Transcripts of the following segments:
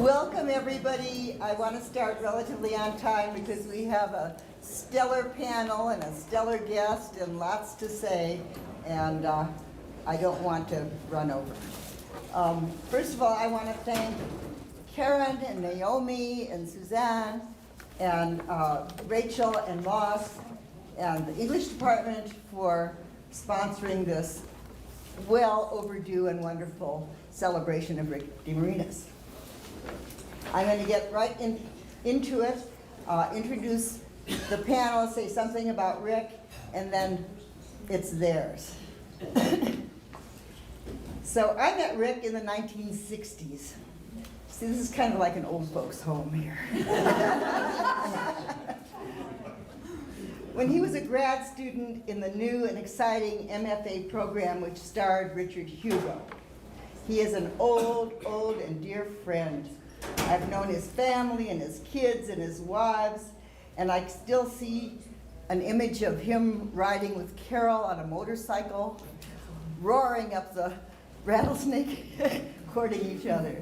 Welcome, everybody. I want to start relatively on time because we have a stellar panel and a stellar guest and lots to say, and I don't want to run over. First of all, I want to thank Karen and Naomi and Suzanne and Rachel and Moss and the English department for sponsoring this well overdue and wonderful celebration of Rick DeMarinis. I'm going to get right into it, introduce the panel, say something about Rick, and then it's theirs. So I met Rick in the 1960s. See, this is kind of like an old folks' home here. When he was a grad student in the new and exciting MFA program which starred Richard Hugo. He is an old and dear friend. I've known his family and his kids and his wives, and I still see an image of him riding with Carol on a motorcycle, roaring up the Rattlesnake, courting each other.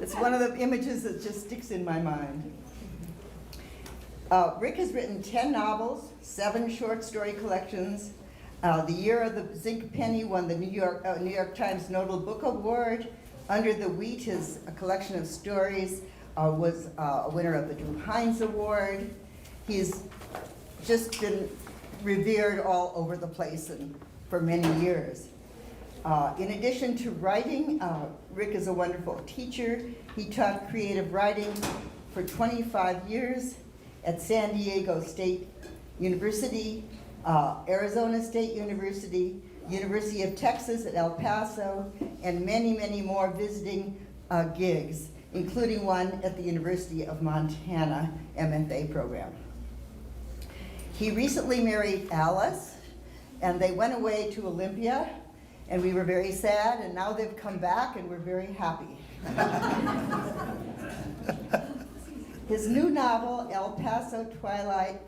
It's one of the images that just sticks in my mind. Rick has written 10 novels, 7 short story collections. The Year of the Zinc Penny won the New York Times Notable Book Award. Under the Wheat, a collection of stories, was a winner of the Drew Hines Award. He's just been revered all over the place and for many years. In addition to writing, Rick is a wonderful teacher. He taught creative writing for 25 years at San Diego State University, Arizona State University, University of Texas at El Paso, and many, many more visiting gigs, including one at the University of Montana MFA program. He recently married Alice, and they went away to Olympia, and we were very sad, and now they've come back, and we're very happy. His new novel, El Paso Twilight,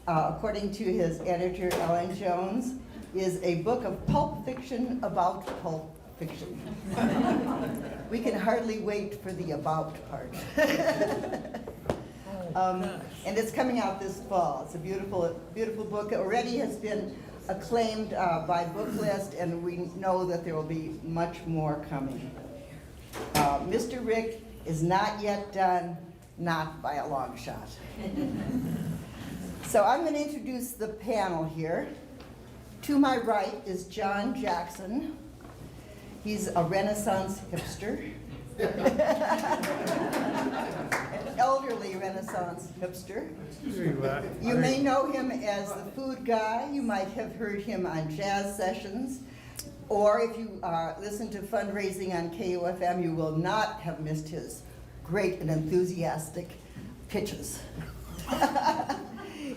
according to his editor, Ellen Jones, is a book of pulp fiction about pulp fiction. We can hardly wait for the about part. And it's coming out this fall. It's a beautiful, beautiful book. It already has been acclaimed by Booklist, and we know that there will be much more coming. Mr. Rick is not yet done, not by a long shot. So I'm going to introduce the panel here. To my right is John Jackson. He's a Renaissance hipster. An elderly Renaissance hipster. You may know him as the food guy. You might have heard him on jazz sessions. Or if you listen to fundraising on KUFM, you will not have missed his great and enthusiastic pitches.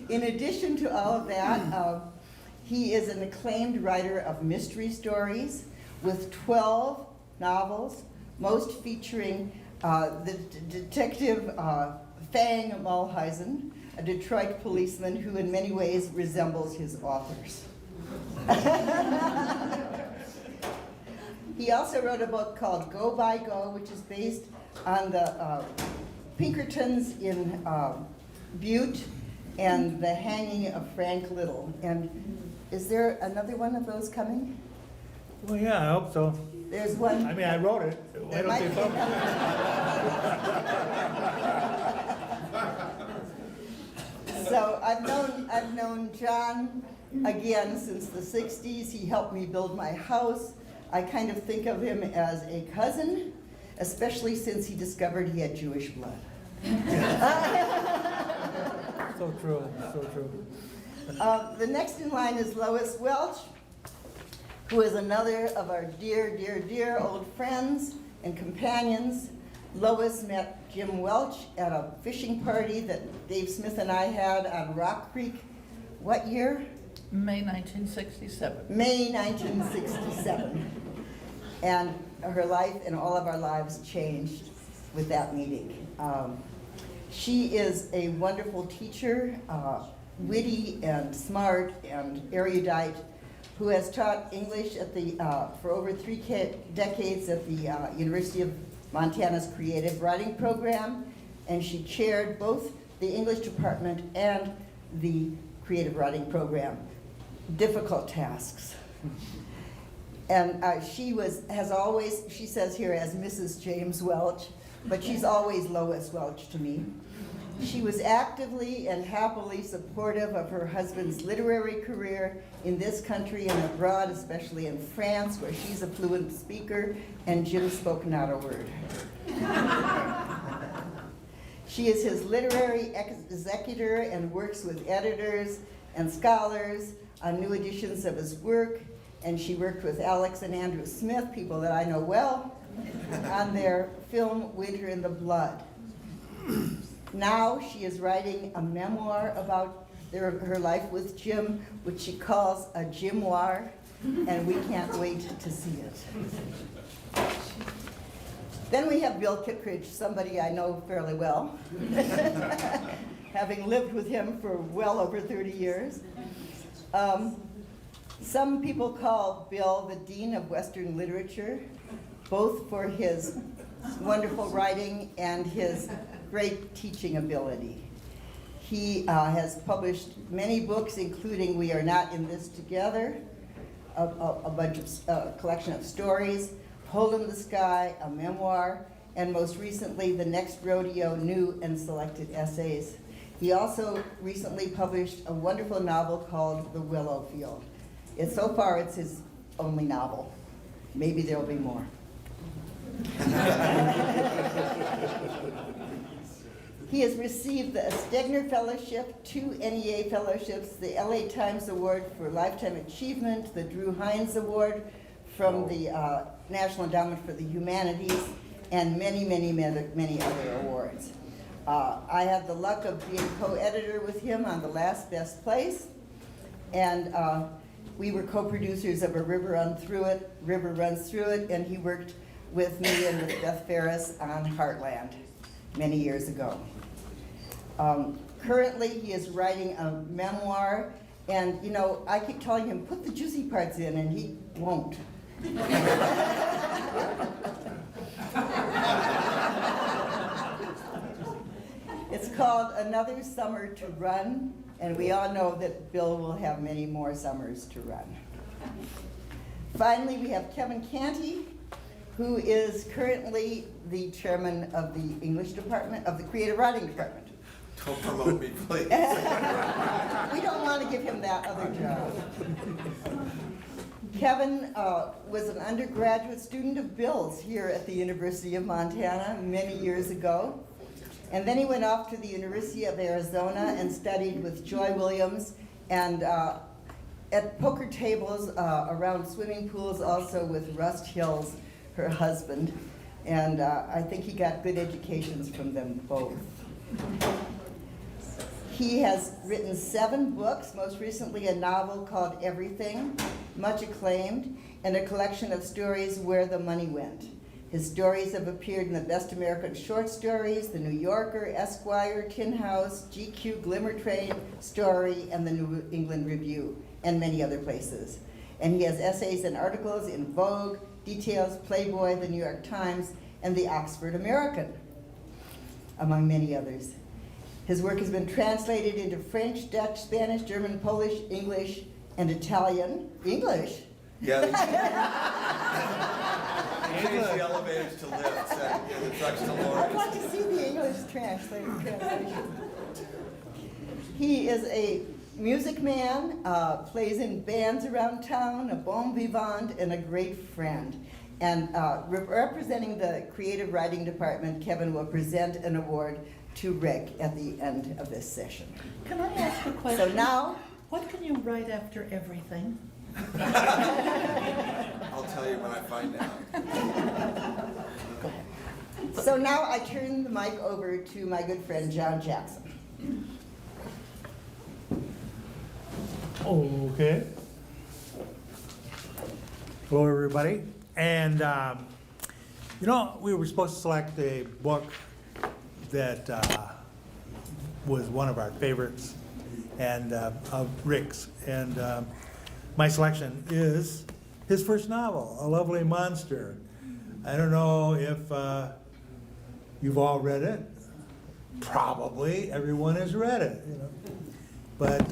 In addition to all of that, he is an acclaimed writer of mystery stories with 12 novels, most featuring the detective Fang Mulhausen, a Detroit policeman who in many ways resembles his authors. He also wrote a book called Go by Go, which is based on the Pinkertons in Butte and the hanging of Frank Little. And is there another one of those coming? Well, yeah, I hope so. There's one. I mean, I wrote it. Why don't they talk? So I've known John again since the 60s. He helped me build my house. I kind of think of him as a cousin, especially since he discovered he had Jewish blood. So true, so true. The next in line is Lois Welch, who is another of our dear, dear, dear old friends and companions. Lois met Jim Welch at a fishing party that Dave Smith and I had on Rock Creek. What year? May 1967. May 1967. And her life and all of our lives changed with that meeting. She is a wonderful teacher, witty and smart and erudite, who has taught English at the, for over 3 decades at the University of Montana's creative writing program, and she chaired both the English department and the creative writing program. Difficult tasks. And has always, she says here as Mrs. James Welch, but she's always Lois Welch to me. She was actively and happily supportive of her husband's literary career in this country and abroad, especially in France, where she's a fluent speaker and Jim spoke not a word. She is his literary executor and works with editors and scholars on new editions of his work, and she worked with Alex and Andrew Smith, people that I know well, on their film Winter in the Blood. Now she is writing a memoir about her life with Jim, which she calls a Jimoir, and we can't wait to see it. Then we have Bill Kittredge, somebody I know fairly well, having lived with him for well over 30 years. Some people call Bill the Dean of Western Literature, both for his wonderful writing and his great teaching ability. He has published many books, including We Are Not in This Together, a bunch of collection of stories, Hole in the Sky, a memoir, and most recently, The Next Rodeo, New and Selected Essays. He also recently published a wonderful novel called The Willow Field. So far, it's his only novel. Maybe there'll be more. He has received the Stegner Fellowship, 2 NEA fellowships, the LA Times Award for Lifetime Achievement, the Drew Hines Award from the National Endowment for the Humanities, and many, many, many other awards. I had the luck of being co-editor with him on The Last Best Place, and we were co-producers of A River Runs Through It, and he worked with me and with Beth Ferris on Heartland many years ago. Currently, he is writing a memoir, and you know, I keep telling him, put the juicy parts in, and he won't. It's called Another Summer to Run, and we all know that Bill will have many more summers to run. Finally, we have Kevin Canty, who is currently the chairman of the English department, of the creative writing department. Don't promote me, please. We don't want to give him that other job. Kevin was an undergraduate student of Bill's here at the University of Montana many years ago. And then he went off to the University of Arizona and studied with Joy Williams and at poker tables around swimming pools, also with Rust Hills, her husband. And I think he got good educations from them both. He has written 7 books, most recently a novel called Everything, much acclaimed, and a collection of stories, Where the Money Went. His stories have appeared in the Best American Short Stories, The New Yorker, Esquire, Tin House, GQ, Glimmer Train, Story, and the New England Review, and many other places. And he has essays and articles in Vogue, Details, Playboy, the New York Times, and the Oxford American, among many others. His work has been translated into French, Dutch, Spanish, German, Polish, English, and Italian. English? Yeah, they changed the elevators to lifts and the trucks to I'd lorries. like to see the English translation. He is a music man, plays in bands around town, a bon vivant, and a great friend. And representing the creative writing department, Kevin will present an award to Rick at the end of this session. Can I ask a question? So now, What can you write after everything? I'll tell you when I find out. so now I turn the mic over to my good friend John Jackson. Okay. Hello, everybody. And, you know, we were supposed to select a book that was one of our favorites and of Rick's. And my selection is his first novel, A Lovely Monster. I don't know if You've all read it. Probably everyone has read it, you know. But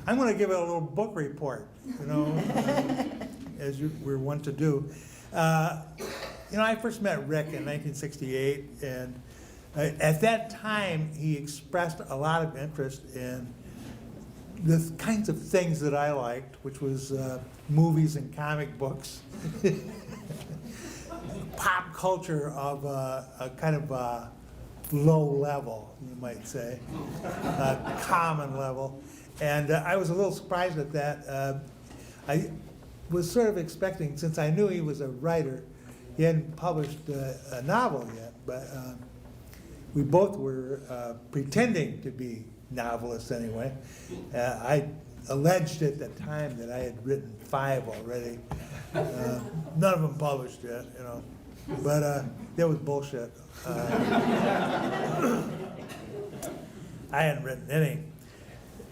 I'm going to give it a little book report, you know, as we're wont to do. You know, I first met Rick in 1968, and at that time he expressed a lot of interest in the kinds of things that I liked, which was movies and comic books, pop culture of a kind of low level, you might say, common level. And I was a little surprised at that. I was sort of expecting, since I knew he was a writer, he hadn't published a novel yet, but we both were pretending to be novelists anyway. I alleged at the time that I had written 5 already. None of them published yet, you know, but that was bullshit. I hadn't written any.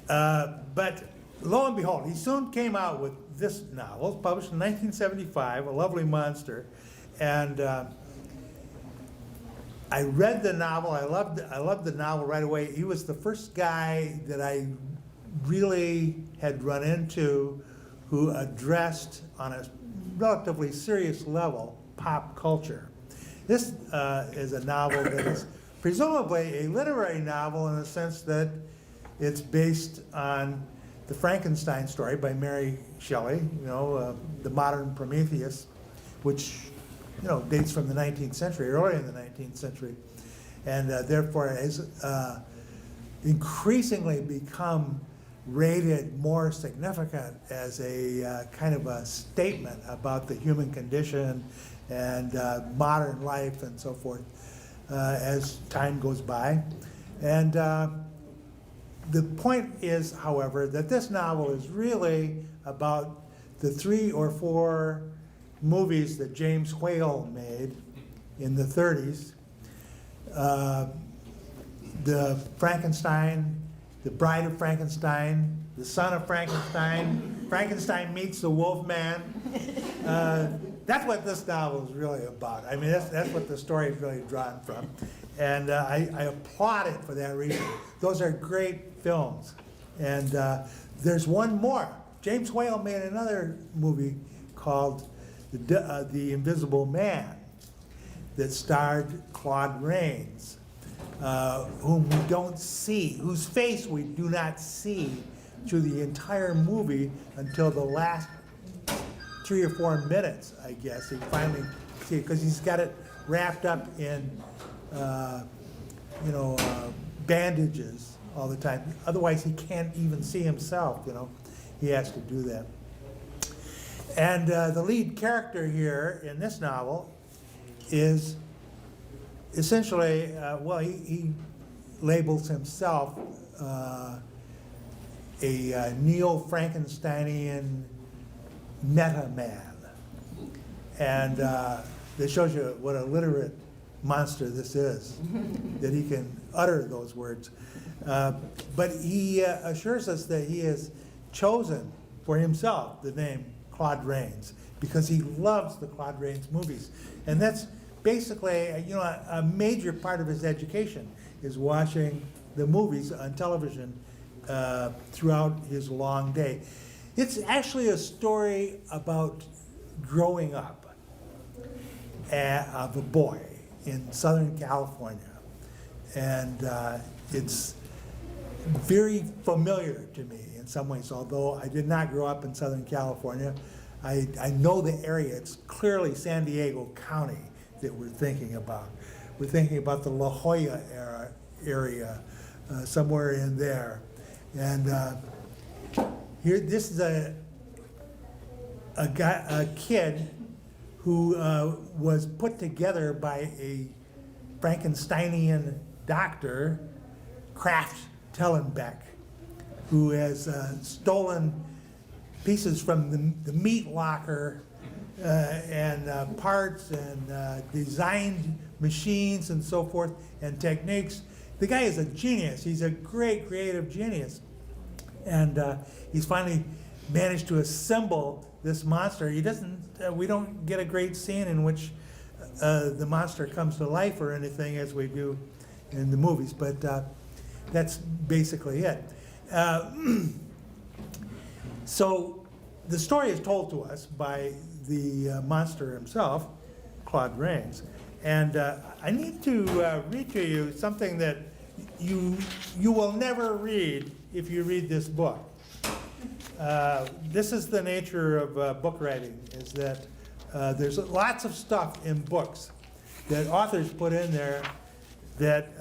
But lo and behold, he soon came out with this novel, published in 1975, A Lovely Monster. And I read the novel. I loved the novel right away. He was the first guy that I really had run into who addressed on a relatively serious level pop culture. This is a novel that is presumably a literary novel in the sense that it's based on the Frankenstein story by Mary Shelley, you know, the modern Prometheus, which, you know, dates from the 19th century, early in the 19th century, and therefore has increasingly become rated more significant as a kind of a statement about the human condition and modern life and so forth as time goes by. And the point is, however, that this novel is really about the 3 or 4 movies that James Whale made in the 30s. The Frankenstein, The Bride of Frankenstein, The Son of Frankenstein, Frankenstein Meets the Wolfman. That's what this novel is really about. I mean, that's what the story is really drawn from. And I applaud it for that reason. Those are great films. And there's one more. James Whale made another movie called The Invisible Man that starred Claude Rains, whom we don't see, whose face we do not see through the entire movie until the last 3 or 4 minutes, I guess. He finally see it, because he's got it wrapped up in, bandages all the time. Otherwise, he can't even see himself, you know. He has to do that. And the lead character here in this novel is essentially, he labels himself a neo-Frankensteinian meta-man. And that shows you what a literate monster this is, that he can utter those words. But he assures us that he has chosen for himself the name Claude Rains because he loves the Claude Rains movies. And that's basically, a major part of his education is watching the movies on television throughout his long day. It's actually a story about growing up of a boy in Southern California. And it's very familiar to me in some ways, although I did not grow up in Southern California. I know the area. It's clearly San Diego County that we're thinking about. We're thinking about the La Jolla area, somewhere in there. And here, this is a kid who was put together by a Frankensteinian doctor, Kraft Tellenbeck, who has stolen pieces from the meat locker and parts and designed machines and so forth and techniques. The guy is a genius. He's a great creative genius. And he's finally managed to assemble this monster. We don't get a great scene in which the monster comes to life or anything as we do in the movies, but that's basically it. So the story is told to us by the monster himself, Claude Rains. And I need to read to you something that you will never read if you read this book. This is the nature of book writing, is that there's lots of stuff in books that authors put in there that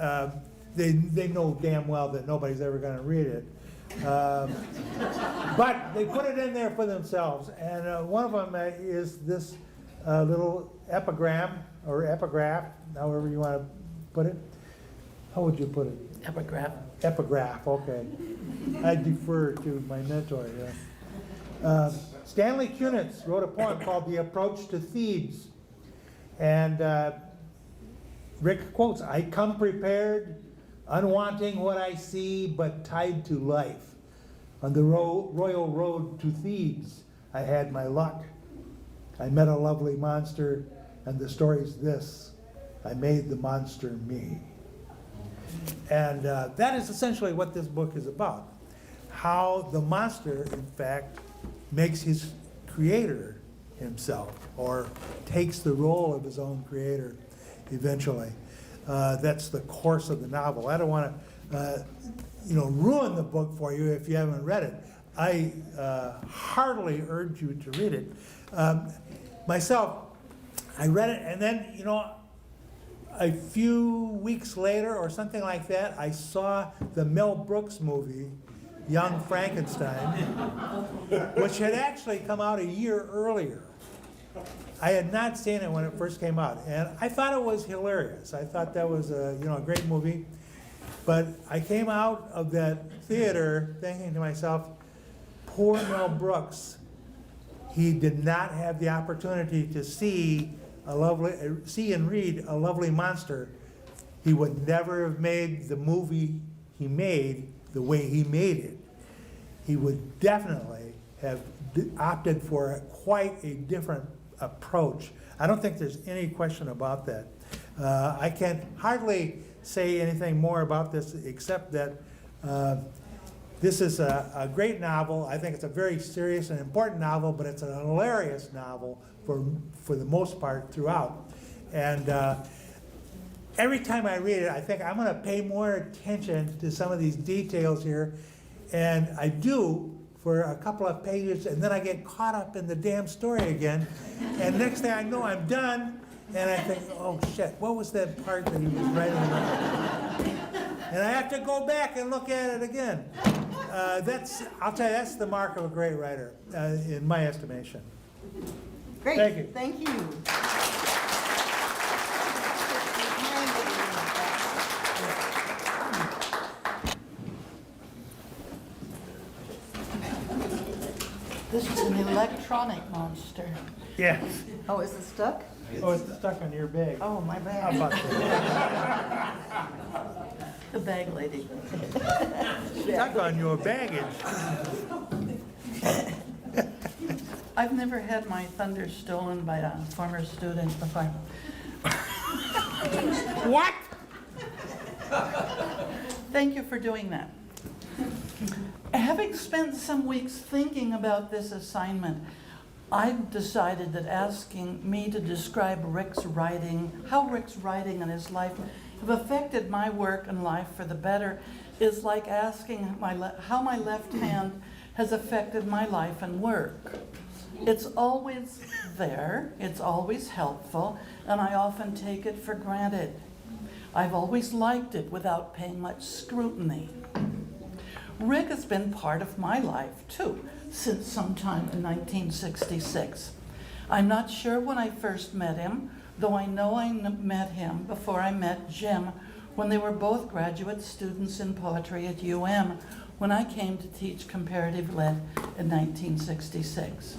they know damn well that nobody's ever going to read it. But they put it in there for themselves. And one of them is this little epigram, or epigraph, however you want to put it. How would you put it? Epigraph. Epigraph, okay. I defer to my mentor, yeah. Stanley Kunitz wrote a poem called The Approach to Thebes. And Rick quotes, "I come prepared, unwanting what I see, but tied to life. On the royal road to Thebes, I had my luck. I met a lovely monster, and the story's this: I made the monster me." And that is essentially what this book is about. How the monster, in fact, makes his creator himself, or takes the role of his own creator eventually. That's the course of the novel. I don't want to ruin the book for you if you haven't read it. I heartily urge you to read it. Myself, I read it, and then, a few weeks later or something like that, I saw the Mel Brooks movie, Young Frankenstein, which had actually come out a year earlier. I had not seen it when it first came out, and I thought it was hilarious. I thought that was a great movie. But I came out of that theater thinking to myself, poor Mel Brooks. He did not have the opportunity to see and read A Lovely Monster. He would never have made the movie he made the way he made it. He would definitely have opted for quite a different approach. I don't think there's any question about that. I can hardly say anything more about this except that this is a great novel. I think it's a very serious and important novel, but it's an hilarious novel for the most part throughout. And every time I read it, I think I'm going to pay more attention to some of these details here. And I do for a couple of pages, and then I get caught up in the damn story again. And next thing I know, I'm done. And I think, oh shit, what was that part that he was writing about? And I have to go back and look at it again. I'll tell you, that's the mark of a great writer, in my estimation. Great, Thank you. thank you. This is an electronic monster. Yes. Oh, is it stuck? Oh, it's stuck on your bag. Oh, my How bad. about that? The bag lady. Stuck on your baggage. I've never had my thunder stolen by a former student before. What? Thank you for doing that. Having spent some weeks thinking about this assignment, I've decided that asking me to describe Rick's writing, how Rick's writing and his life have affected my work and life for the better, is like asking how my left hand has affected my life and work. It's always there, it's always helpful, and I often take it for granted. I've always liked it without paying much scrutiny. Rick has been part of my life, too, since sometime in 1966. I'm not sure when I first met him, though I know I met him before I met Jim, when they were both graduate students in poetry at UM, when I came to teach comparative lit in 1966.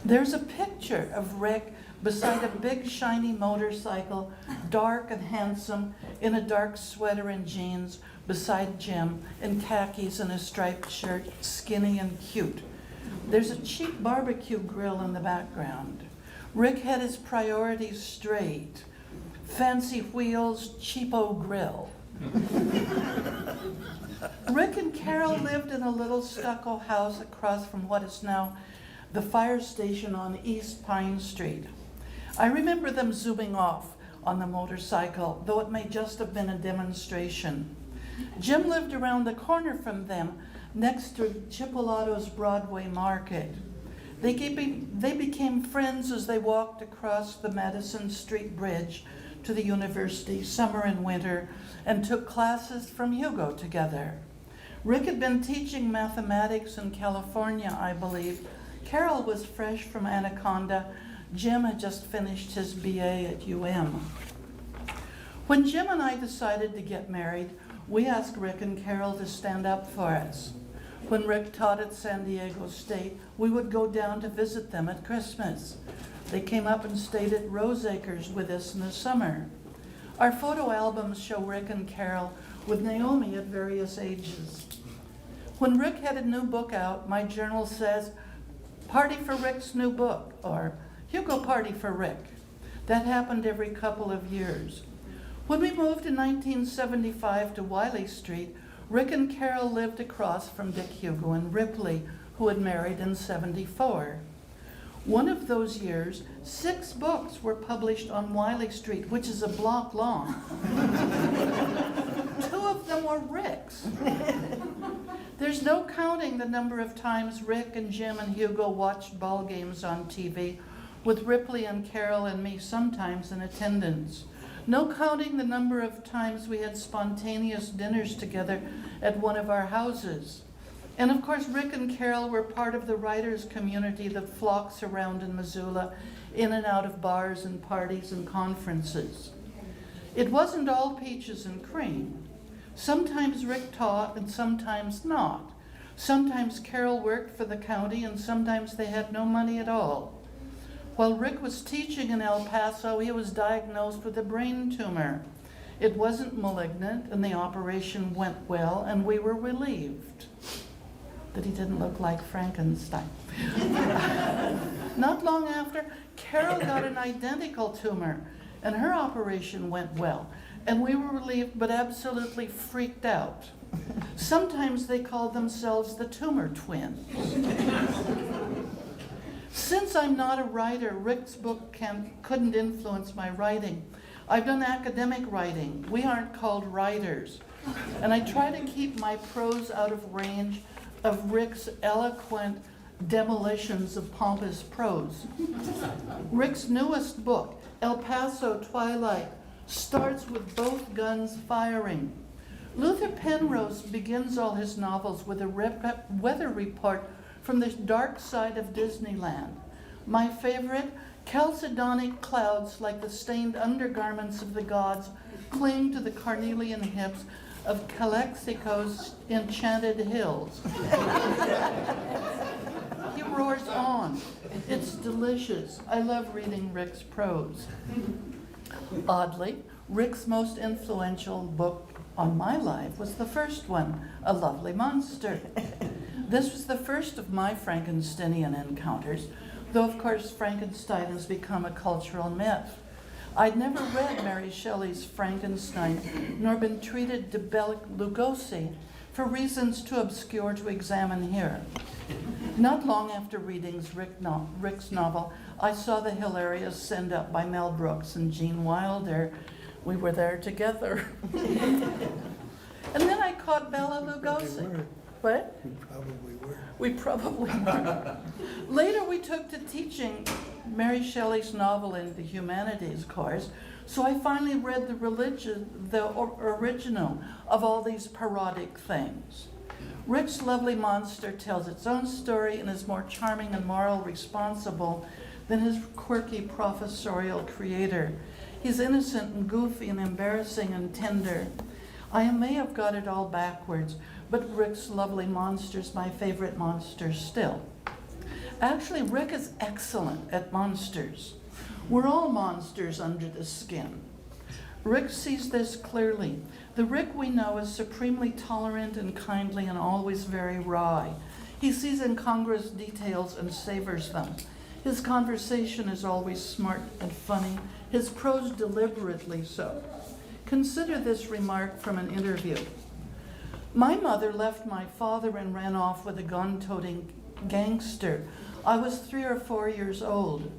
There's a picture of Rick beside a big shiny motorcycle, dark and handsome, in a dark sweater and jeans, beside Jim in khakis and a striped shirt, skinny and cute. There's a cheap barbecue grill in the background. Rick had his priorities straight. Fancy wheels, cheapo grill. Rick and Carol lived in a little stucco house across from what is now the fire station on East Pine Street. I remember them zooming off on the motorcycle, though it may just have been a demonstration. Jim lived around the corner from them, next to Chipolato's Broadway Market. They became friends as they walked across the Madison Street Bridge to the university, summer and winter, and took classes from Hugo together. Rick had been teaching mathematics in California, I believe. Carol was fresh from Anaconda. Jim had just finished his BA at UM. When Jim and I decided to get married, we asked Rick and Carol to stand up for us. When Rick taught at San Diego State, we would go down to visit them at Christmas. They came up and stayed at Roseacres with us in the summer. Our photo albums show Rick and Carol with Naomi at various ages. When Rick had a new book out, my journal says, "Party for Rick's new book," or "Hugo party for Rick." That happened every couple of years. When we moved in 1975 to Wiley Street, Rick and Carol lived across from Dick Hugo and Ripley, who had married in '74. One of those years, 6 books were published on Wiley Street, which is a block long. 2 of them were Rick's. There's no counting the number of times Rick and Jim and Hugo watched ball games on TV, with Ripley and Carol and me sometimes in attendance. No counting the number of times we had spontaneous dinners together at one of our houses. And of course, Rick and Carol were part of the writers' community that flocks around in Missoula, in and out of bars and parties and conferences. It wasn't all peaches and cream. Sometimes Rick taught and sometimes not. Sometimes Carol worked for the county and sometimes they had no money at all. While Rick was teaching in El Paso, he was diagnosed with a brain tumor. It wasn't malignant and the operation went well, and we were relieved that he didn't look like Frankenstein. Not long after, Carol got an identical tumor and her operation went well, and we were relieved but absolutely freaked out. Sometimes they called themselves the tumor twins. Since I'm not a writer, Rick's book couldn't influence my writing. I've done academic writing. We aren't called writers. And I try to keep my prose out of range of Rick's eloquent demolitions of pompous prose. Rick's newest book, El Paso Twilight, starts with both guns firing. Luther Penrose begins all his novels with a weather report from the dark side of Disneyland. My favorite, chalcedonic clouds like the stained undergarments of the gods cling to the carnelian hips of Calexico's enchanted hills. He roars on. It's delicious. I love reading Rick's prose. Oddly, Rick's most influential book on my life was the first one, A Lovely Monster. This was the first of my Frankensteinian encounters, though of course Frankenstein has become a cultural myth. I'd never read Mary Shelley's Frankenstein, nor been treated to Bela Lugosi for reasons too obscure to examine here. Not long after reading Rick's novel, I saw the hilarious Send Up by Mel Brooks and Gene Wilder. We were there together. And then I caught Bela Lugosi. What? We probably were. We probably were. Later we took to teaching Mary Shelley's novel in the humanities course, so I finally read the original of all these parodic things. Rick's Lovely Monster tells its own story and is more charming and moral responsible than his quirky professorial creator. He's innocent and goofy and embarrassing and tender. I may have got it all backwards, but Rick's Lovely Monster's my favorite monster still. Actually, Rick is excellent at monsters. We're all monsters under the skin. Rick sees this clearly. The Rick we know is supremely tolerant and kindly and always very wry. He sees incongruous details and savors them. His conversation is always smart and funny, his prose deliberately so. Consider this remark from an interview. My mother left my father and ran off with a gun-toting gangster. I was 3 or 4 years old.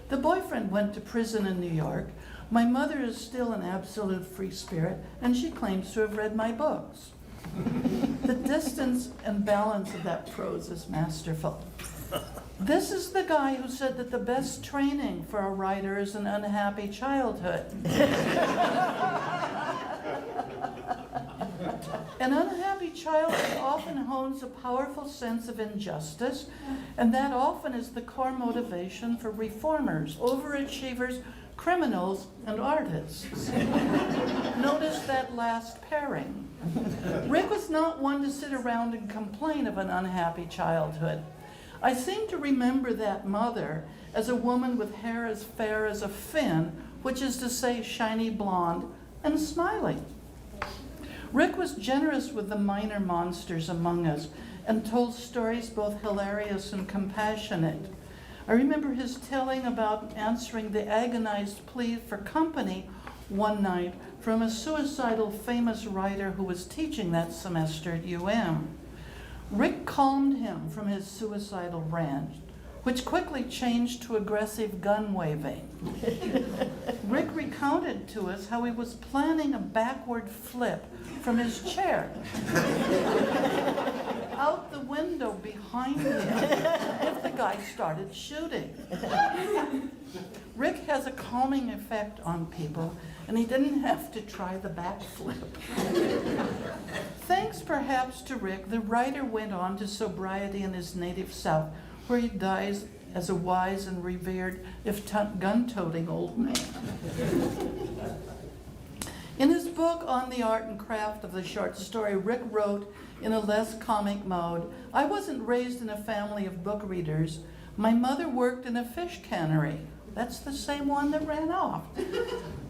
The boyfriend went to prison in New York. My mother is still an absolute free spirit, and she claims to have read my books. The distance and balance of that prose is masterful. This is the guy who said that the best training for a writer is an unhappy childhood. An unhappy childhood often hones a powerful sense of injustice, and that often is the core motivation for reformers, overachievers, criminals, and artists. Notice that last pairing. Rick was not one to sit around and complain of an unhappy childhood. I seem to remember that mother as a woman with hair as fair as a fin, which is to say shiny blonde and smiling. Rick was generous with the minor monsters among us and told stories both hilarious and compassionate. I remember his telling about answering the agonized plea for company one night from a suicidal famous writer who was teaching that semester at UM. Rick calmed him from his suicidal rant, which quickly changed to aggressive gun waving. Rick recounted to us how he was planning a backward flip from his chair out the window behind him if the guy started shooting. Rick has a calming effect on people, and he didn't have to try the backflip. Thanks perhaps to Rick, the writer went on to sobriety in his native South, where he dies as a wise and revered, if gun-toting old man. In his book On the Art and Craft of the Short Story, Rick wrote in a less comic mode, I wasn't raised in a family of book readers. My mother worked in a fish cannery. That's the same one that ran off.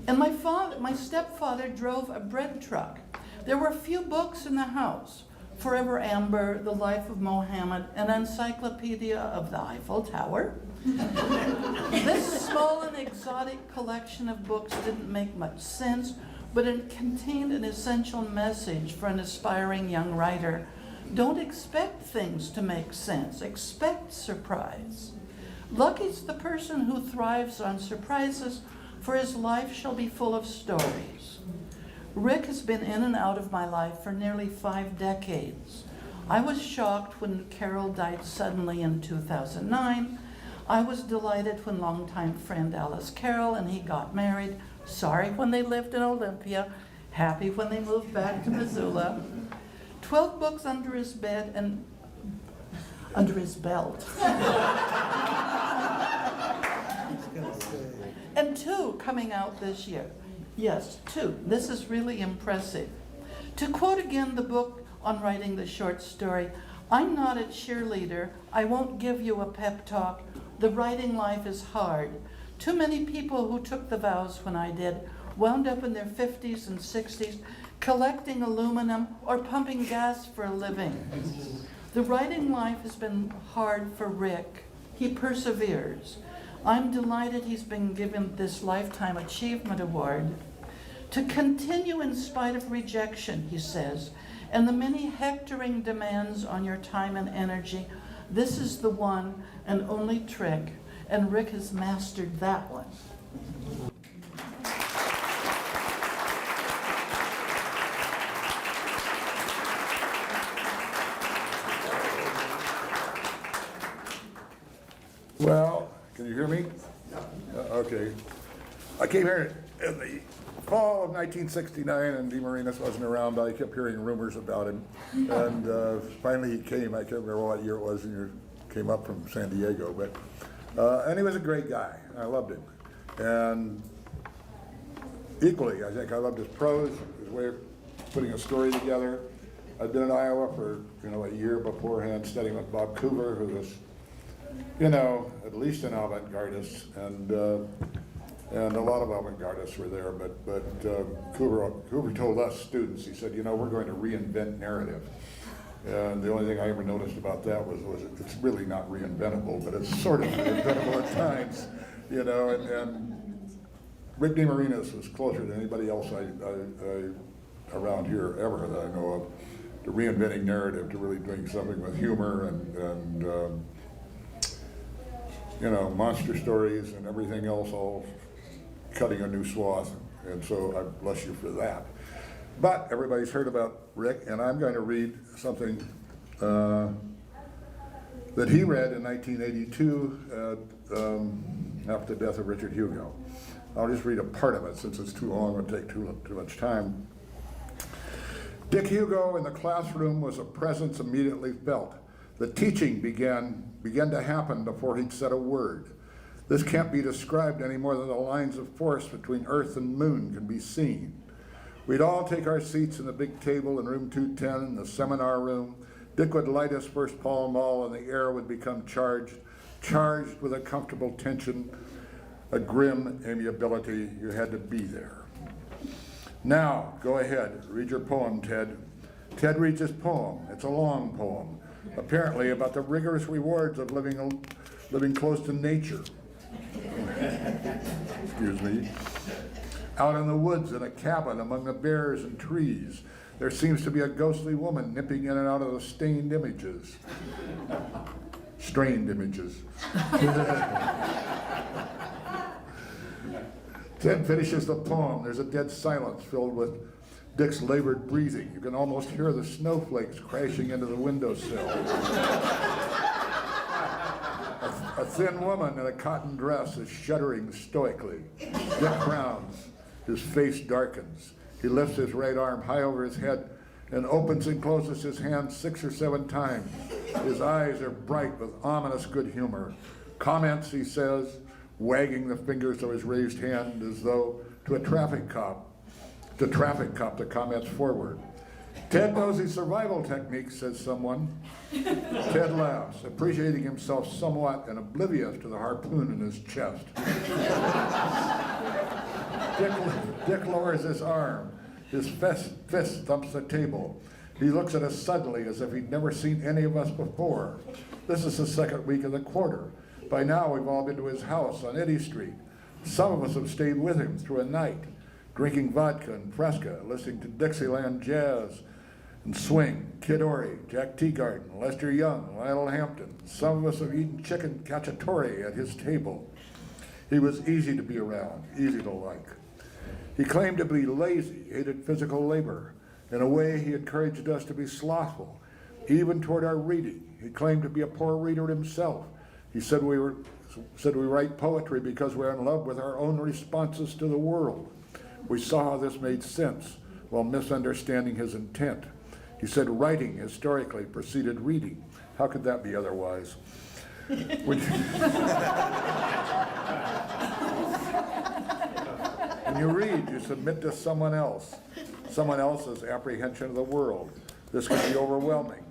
And my stepfather drove a bread truck. There were few books in the house. Forever Amber, The Life of Mohammed, an encyclopedia of the Eiffel Tower. This small and exotic collection of books didn't make much sense, but it contained an essential message for an aspiring young writer. Don't expect things to make sense. Expect surprise. Lucky's the person who thrives on surprises, for his life shall be full of stories. Rick has been in and out of my life for nearly 5 decades. I was shocked when Carol died suddenly in 2009. I was delighted when longtime friend Alice Carroll and he got married. Sorry when they lived in Olympia. Happy when they moved back to Missoula. 12 books under his bed and under his belt. And 2 coming out this year. Yes, 2. This is really impressive. To quote again the book on writing the short story, I'm not a cheerleader. I won't give you a pep talk. The writing life is hard. Too many people who took the vows when I did wound up in their 50s and 60s collecting aluminum or pumping gas for a living. The writing life has been hard for Rick. He perseveres. I'm delighted he's been given this Lifetime Achievement Award. To continue in spite of rejection, he says, and the many hectoring demands on your time and energy, this is the one and only trick, and Rick has mastered that one. Well, can you hear me? Okay. I came here in the fall of 1969, and DeMarinis wasn't around. I kept hearing rumors about him, and finally he came. I can't remember what year it was, and he came up from San Diego, and he was a great guy. I loved him, and equally, I think I loved his prose, his way of putting a story together. I'd been in Iowa for a year beforehand, studying with Bob Coover, who was at least an avant-gardist, and a lot of avant-gardists were there, but Coover told us students, he said, we're going to reinvent narrative. And the only thing I ever noticed about that was it's really not reinventable, but it's sort of reinventable at times, you know, and Rick DeMarinis was closer than anybody else I around here ever that I know of, to reinventing narrative, to really doing something with humor and you know, monster stories and everything else, all cutting a new swath. And so I bless you for that. But everybody's heard about Rick, and I'm going to read something that he read in 1982 after the death of Richard Hugo. I'll just read a part of it since it's too long and take too much time. Dick Hugo in the classroom was a presence immediately felt. The teaching began to happen before he'd said a word. This can't be described any more than the lines of force between Earth and Moon can be seen. We'd all take our seats in the big table in room 210 in the seminar room. Dick would light his first Pall Mall and the air would become charged with a comfortable tension, a grim amiability. You had to be there. Now, go ahead, read your poem, Ted. Ted reads his poem. It's a long poem, apparently about the rigorous rewards of living close to nature. Excuse me. Out in the woods in a cabin among the bears and trees, there seems to be a ghostly woman nipping in and out of the strained images. Ted finishes the poem. There's a dead silence filled with Dick's labored breathing. You can almost hear the snowflakes crashing into the windowsill. A thin woman in a cotton dress is shuddering stoically. Dick frowns. His face darkens. He lifts his right arm high over his head and opens and closes his hand 6 or 7 times. His eyes are bright with ominous good humor. Comments, he says, wagging the fingers of his raised hand as though to a traffic cop. The traffic cop that comments forward. Ted knows his survival techniques, says someone. Ted laughs, appreciating himself somewhat and oblivious to the harpoon in his chest. Dick lowers his arm. His fist thumps the table. He looks at us suddenly as if he'd never seen any of us before. This is the second week of the quarter. By now, we've all been to his house on Eddy Street. Some of us have stayed with him through a night, drinking vodka and Fresca, listening to Dixieland jazz and swing, Kid Ory, Jack Teagarden, Lester Young, Lionel Hampton. Some of us have eaten chicken cacciatore at his table. He was easy to be around, easy to like. He claimed to be lazy, hated physical labor. In a way, he encouraged us to be slothful, even toward our reading. He claimed to be a poor reader himself. He said we write poetry because we're in love with our own responses to the world. We saw how this made sense while misunderstanding his intent. He said writing historically preceded reading. How could that be otherwise? When you read, you submit to someone else's apprehension of the world. This can be overwhelming.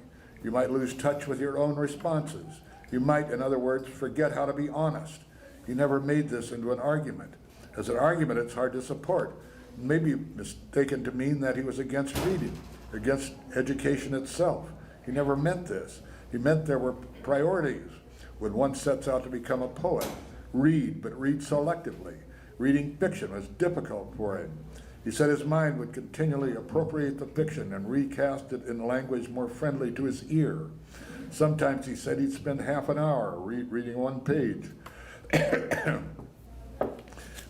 You might lose touch with your own responses. You might, in other words, forget how to be honest. He never made this into an argument. As an argument, it's hard to support. It may be mistaken to mean that he was against reading, against education itself. He never meant this. He meant there were priorities. When one sets out to become a poet, read, but read selectively. Reading fiction was difficult for him. He said his mind would continually appropriate the fiction and recast it in language more friendly to his ear. Sometimes he said he'd spend half an hour reading one page.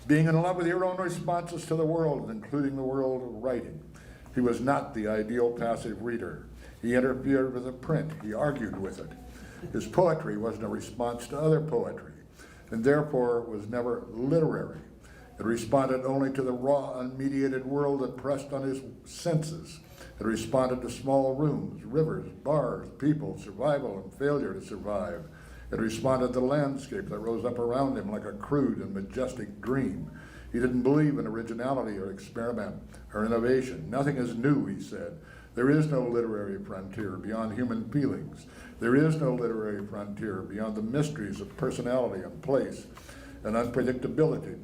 Being in love with your own responses to the world, including the world of writing. He was not the ideal passive reader. He interfered with the print. He argued with it. His poetry wasn't a response to other poetry, and therefore was never literary. It responded only to the raw, unmediated world that pressed on his senses. It responded to small rooms, rivers, bars, people, survival and failure to survive. It responded to the landscape that rose up around him like a crude and majestic dream. He didn't believe in originality or experiment or innovation. Nothing is new, he said. There is no literary frontier beyond human feelings. There is no literary frontier beyond the mysteries of personality and place and unpredictability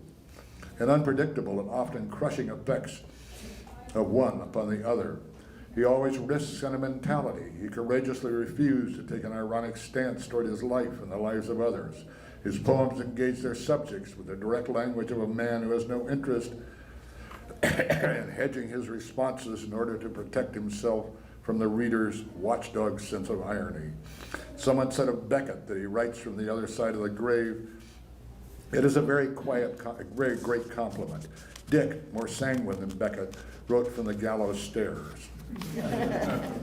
and unpredictable and often crushing effects of one upon the other. He always risks sentimentality. He courageously refused to take an ironic stance toward his life and the lives of others. His poems engage their subjects with the direct language of a man who has no interest in hedging his responses in order to protect himself from the reader's watchdog sense of irony. Someone said of Beckett that he writes from the other side of the grave. It is a very very great compliment. Dick, more sanguine than Beckett, wrote from the gallows stairs.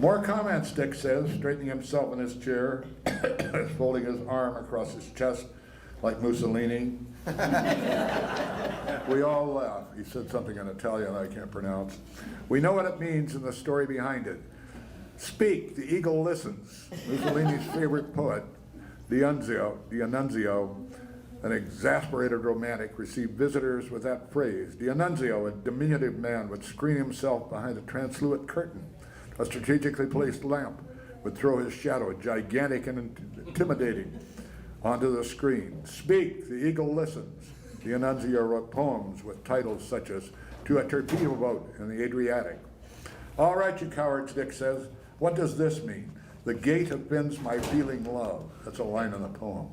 More comments, Dick says, straightening himself in his chair, folding his arm across his chest like Mussolini. We all laugh. He said something in Italian I can't pronounce. We know what it means in the story behind it. Speak, the eagle listens. Mussolini's favorite poet, D'Annunzio, an exasperated romantic, received visitors with that phrase. D'Annunzio, a diminutive man, would screen himself behind a translucent curtain. A strategically placed lamp would throw his shadow, gigantic and intimidating, onto the screen. Speak, the eagle listens. D'Annunzio wrote poems with titles such as To a Torpedo Boat in the Adriatic. All right, you cowards, Dick says. What does this mean? The gate offends my feeling love. That's a line in the poem.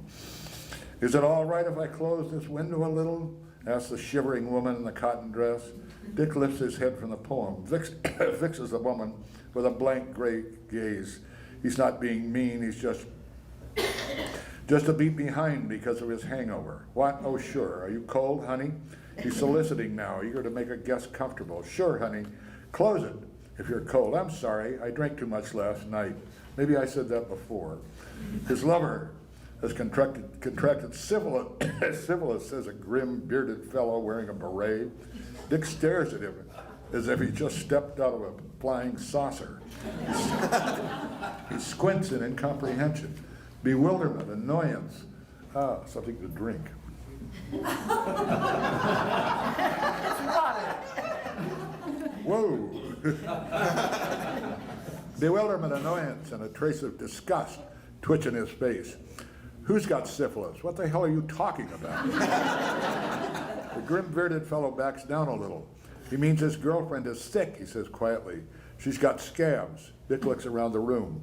Is it all right if I close this window a little? Asks the shivering woman in the cotton dress. Dick lifts his head from the poem, fixes the woman with a blank gray gaze. He's not being mean, he's just a beat behind because of his hangover. What? Oh, sure. Are you cold, honey? He's soliciting now, eager to make a guest comfortable. Sure, honey. Close it if you're cold. I'm sorry. I drank too much last night. Maybe I said that before. His lover has contracted syphilis, says a grim, bearded fellow wearing a beret. Dick stares at him as if he just stepped out of a flying saucer. He squints in incomprehension, bewilderment, annoyance. Something to drink. Whoa. Bewilderment, annoyance, and a trace of disgust twitch in his face. Who's got syphilis? What the hell are you talking about? The grim-bearded fellow backs down a little. He means his girlfriend is sick, he says quietly. She's got scabs. Dick looks around the room,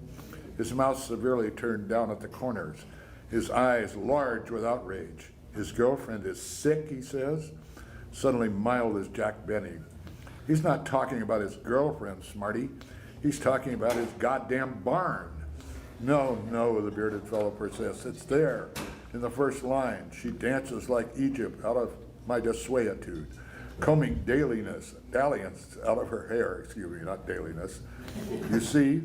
his mouth severely turned down at the corners, his eyes large with outrage. His girlfriend is sick, he says, suddenly mild as Jack Benny. He's not talking about his girlfriend, Smarty. He's talking about his goddamn barn. No, the bearded fellow persists. It's there, in the first line. She dances like Egypt out of my desuetude, combing dalliance out of her hair. Excuse me, not dailiness. You see,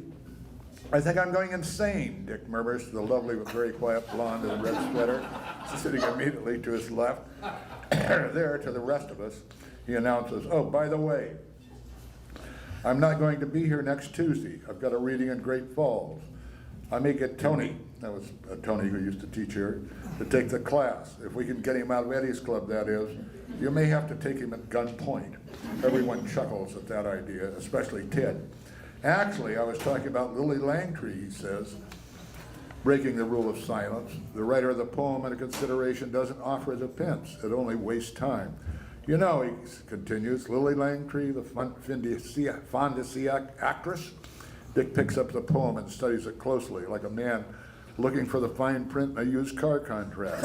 I think I'm going insane, Dick murmurs to the lovely but very quiet blonde in a red sweater, sitting immediately to his left. There, to the rest of us, he announces, oh, by the way, I'm not going to be here next Tuesday. I've got a reading in Great Falls. I may get Tony, that was Tony who used to teach here, to take the class. If we can get him out of Eddie's club, that is. You may have to take him at gunpoint. Everyone chuckles at that idea, especially Ted. Actually, I was talking about Lily Langtry, he says, breaking the rule of silence. The writer of the poem under consideration doesn't offer the defense. It only wastes time. You know, he continues, Lily Langtry, the Fondacea actress. Dick picks up the poem and studies it closely, like a man looking for the fine print in a used car contract.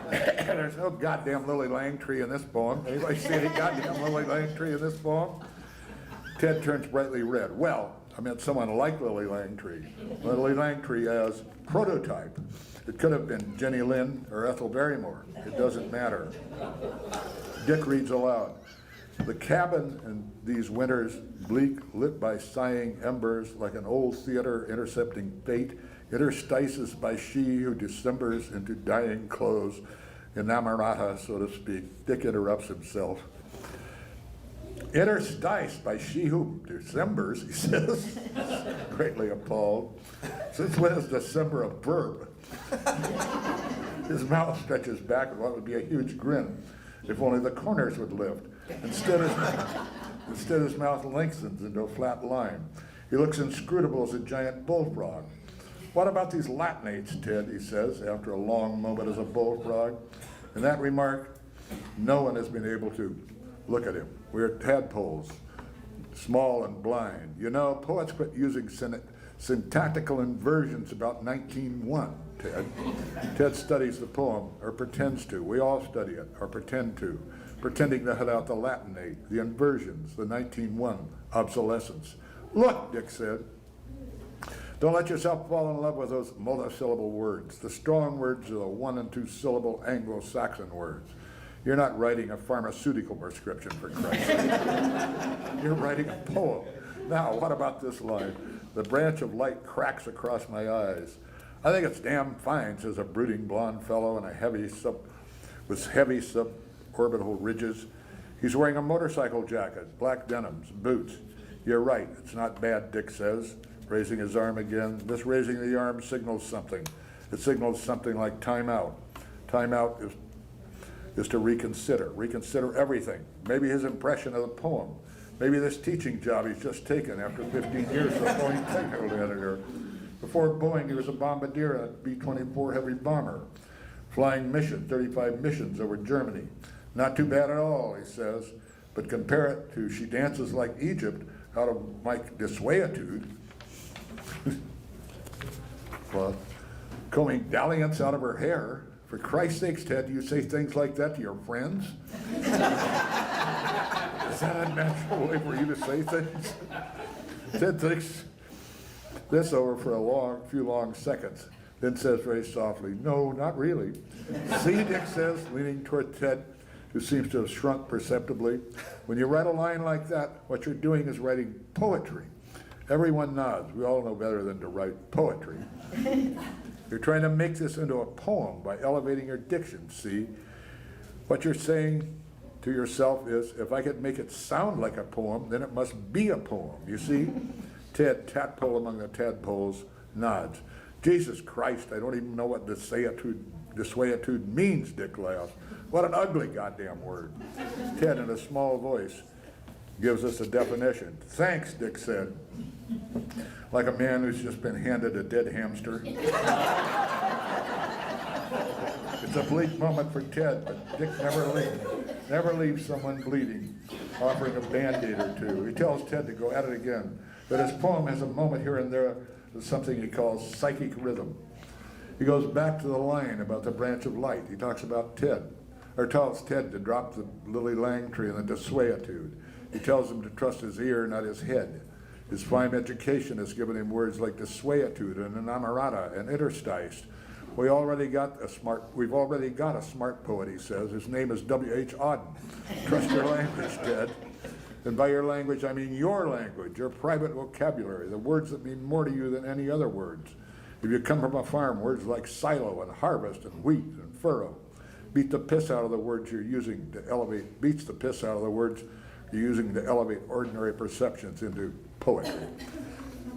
There's no goddamn Lily Langtry in this poem. Anybody see any goddamn Lily Langtry in this poem? Ted turns brightly red. Well, I meant someone like Lily Langtry. Lily Langtry as prototype. It could have been Jenny Lind or Ethel Barrymore. It doesn't matter. Dick reads aloud. The cabin in these winters, bleak, lit by sighing embers, like an old theater intercepting fate, interstices by she who Decembers into dying clothes, inamorata, so to speak. Dick interrupts himself. Interstice by she who Decembers, he says, greatly appalled. Since when is December a verb? His mouth stretches back with what would be a huge grin, if only the corners would lift. Instead, his mouth lengthens into a flat line. He looks inscrutable as a giant bullfrog. What about these Latinates, Ted, he says, after a long moment as a bullfrog. In that remark, no one has been able to look at him. We're tadpoles, small and blind. You know, poets quit using syntactical inversions about 1901, Ted. Ted studies the poem, or pretends to. We all study it, or pretend to. Pretending to hit out the Latinate, the inversions, the 1901 obsolescence. Look, Dick said. Don't let yourself fall in love with those multisyllable words. The strong words are the 1 and 2 syllable Anglo-Saxon words. You're not writing a pharmaceutical prescription, for Christ's sake. You're writing a poem. Now, what about this line? The branch of light cracks across my eyes. I think it's damn fine, says a brooding blonde fellow in with heavy suborbital ridges. He's wearing a motorcycle jacket, black denims, boots. You're right, it's not bad, Dick says, raising his arm again. This raising the arm signals something. It signals something like time out. Time out is to reconsider everything. Maybe his impression of the poem. Maybe this teaching job he's just taken after 15 years as a Boeing technical editor. Before Boeing, he was a bombardier on a B-24 heavy bomber, flying 35 missions over Germany. Not too bad at all, he says, but compare it to She Dances Like Egypt out of Mike Dissuetude. Well, combing dalliance out of her hair. For Christ's sakes, Ted, do you say things like that to your friends? Is that a natural way for you to say things? Ted thinks this over for a few long seconds, then says very softly, no, not really. See, Dick says, leaning toward Ted, who seems to have shrunk perceptibly. When you write a line like that, what you're doing is writing poetry. Everyone nods. We all know better than to write poetry. You're trying to make this into a poem by elevating your diction, see? What you're saying to yourself is, if I could make it sound like a poem, then it must be a poem, you see? Ted, tadpole among the tadpoles, nods. Jesus Christ, I don't even know what dissuetude means, Dick laughs. What an ugly goddamn word. Ted, in a small voice, gives us a definition. Thanks, Dick said, like a man who's just been handed a dead hamster. It's a bleak moment for Ted, but Dick never leaves someone bleeding, offering a Band-Aid or two. He tells Ted to go at it again, but his poem has a moment here and there of something he calls psychic rhythm. He goes back to the line about the branch of light. He talks about Ted, or tells Ted to drop the lily Langtree and the dissuetude. He tells him to trust his ear, not his head. His fine education has given him words like dissuetude and enamorata and interstice. We've already got a smart poet, he says. His name is W.H. Auden. Trust your language, Ted. And by your language, I mean your language, your private vocabulary, the words that mean more to you than any other words. If you come from a farm, words like silo and harvest and wheat and furrow beats the piss out of the words you're using to elevate ordinary perceptions into poetry.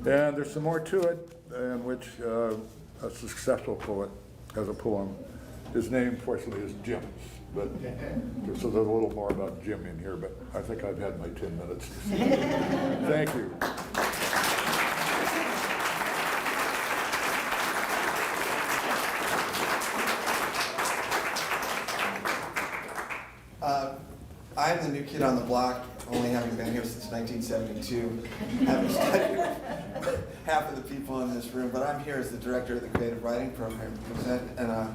And there's some more to it, in which a successful poet has a poem. His name, fortunately, is Jim. But so there's a little more about Jim in here, but I think I've had my 10 minutes. Thank you. I'm the new kid on the block, only having been here since 1972, having studied half of the people in this room, but I'm here as the director of the Creative Writing Program to present a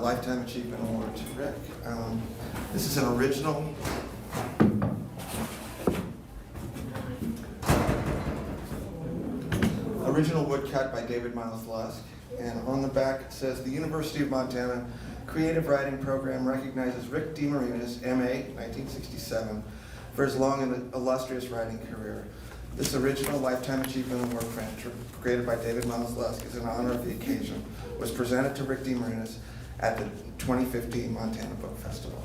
Lifetime Achievement Award to Rick. This is an original woodcut by David Miles Lusk, and on the back it says, the University of Montana Creative Writing Program recognizes Rick DeMarinis, M.A., 1967, for his long and illustrious writing career. This original Lifetime Achievement Award created by David Miles Lusk is in honor of the occasion, was presented to Rick DeMarinis at the 2015 Montana Book Festival.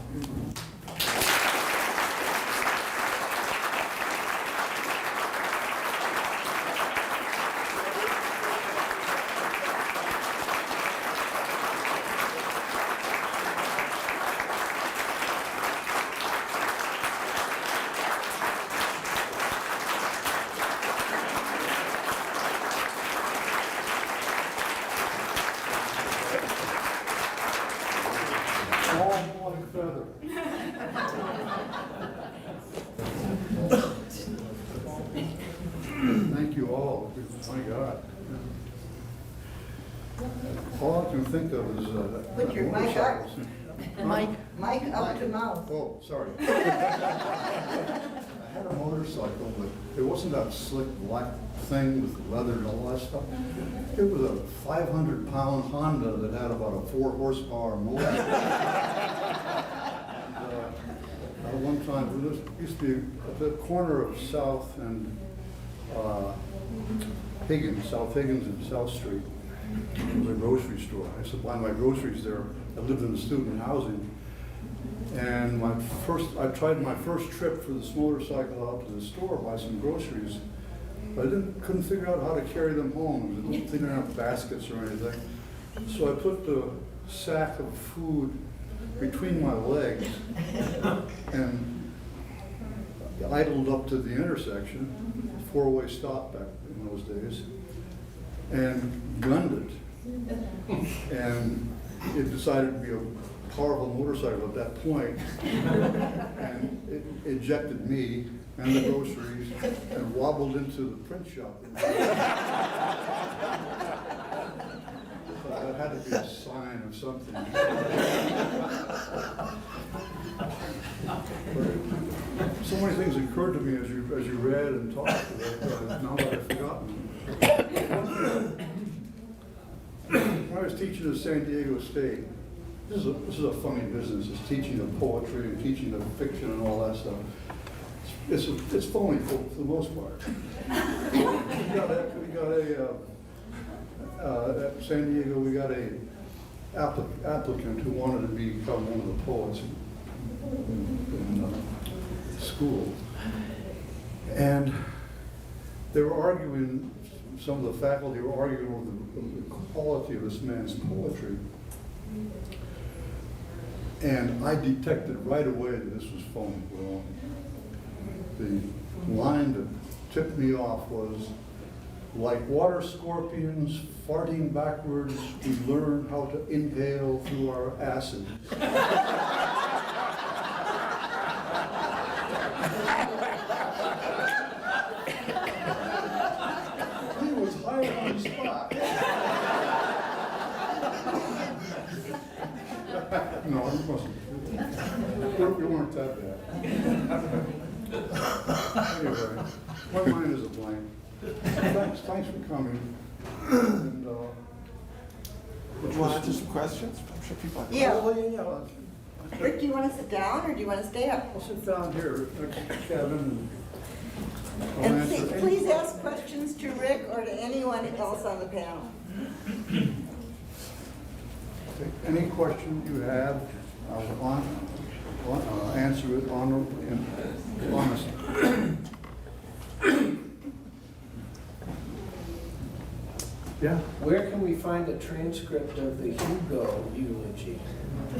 All one feather. you all. My God. All I can think of is Put your mic up. motorcycles. Mike, Mic up to mouth. Oh, sorry. I had a motorcycle, but it wasn't that slick black thing with leather and all that stuff. It was a 500-pound Honda that had about a 4-horsepower motor. And, one time, there used to be at the corner of South and Higgins, South Higgins and South Street. It was a grocery store. I used to buy my groceries there. I lived in the student housing. And I tried my first trip for this motorcycle out to the store, buy some groceries. But I couldn't figure out how to carry them home. I didn't have baskets or anything. So I put the sack of food between my legs and idled up to the intersection, 4-way stop back in those days, and gunned it. And it decided to be a powerful motorcycle at that point, and it ejected me and the groceries and wobbled into the print shop. So that had to be a sign of something. So many things occurred to me as you read and talked today, now that I've forgotten. When I was teaching at San Diego State, this is a funny business. It's teaching of poetry and teaching of fiction and all that stuff. It's phony for the most part. At San Diego, we got a applicant who wanted to become one of the poets in school. And they were arguing, some of the faculty were arguing over the quality of this man's poetry. And I detected right away that this was phony. Well, the line that tipped me off was, like water scorpions farting backwards, we learn how to inhale through our acids. He was hired on the spot. No, it wasn't. We weren't that bad. Anyway, my mind is a blank. Thanks for coming. And, Would you want to answer some questions? I'm sure people have. Yeah. yeah. Rick, do you want to sit down or do you want to stay up? I'll sit down here next to Kevin and I'll And answer any please ask questions to Rick or to anyone else on the panel. Any question you have, I will answer it honorably and honestly. Yeah, Where can we find a transcript of the Hugo eulogy? I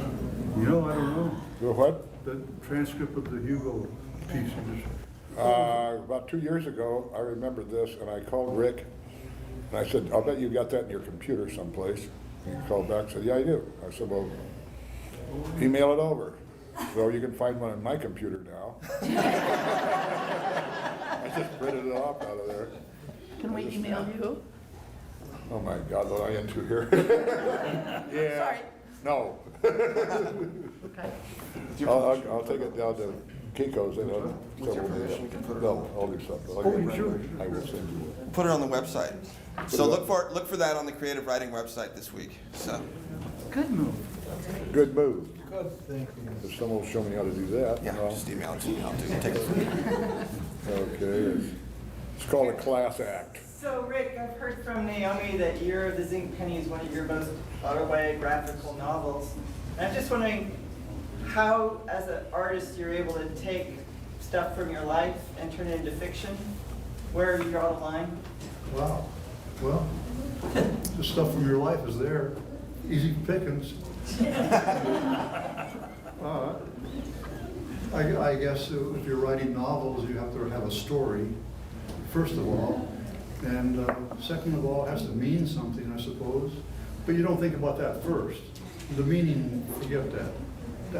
don't know. The what? The transcript of the Hugo piece. About 2 years ago, I remembered this, and I called Rick, and I said, I'll bet you got that in your computer someplace. He called back and said, yeah, I do. I said, well, email it over. So you can find one on my computer now. I just printed it off out of there. can we email you? Oh my God, what am I into here? Yeah. Sorry. No. Okay. I'll take it down to Kinko's and I'll. With your permission, we can put it No, on. I'll do something. Oh, sure. I will send you one. Put it on the website. So it look for that on the creative writing website this week. So Good move. Good move. Good, thank you. If someone will show me how to do that. yeah, I'll- just email it to me. I'll take it. Okay, it's called a class act. So Rick, I've heard from Naomi that Year of the Zinc Penny is one of your most autobiographical novels. And I'm just wondering how, as an artist, you're able to take stuff from your life and turn it into fiction? Where you draw the line? Wow. Well, the stuff from your life is there. Easy pickings. I guess if you're writing novels, you have to have a story, first of all. And second of all, it has to mean something, I suppose. But you don't think about that first. The meaning, forget that.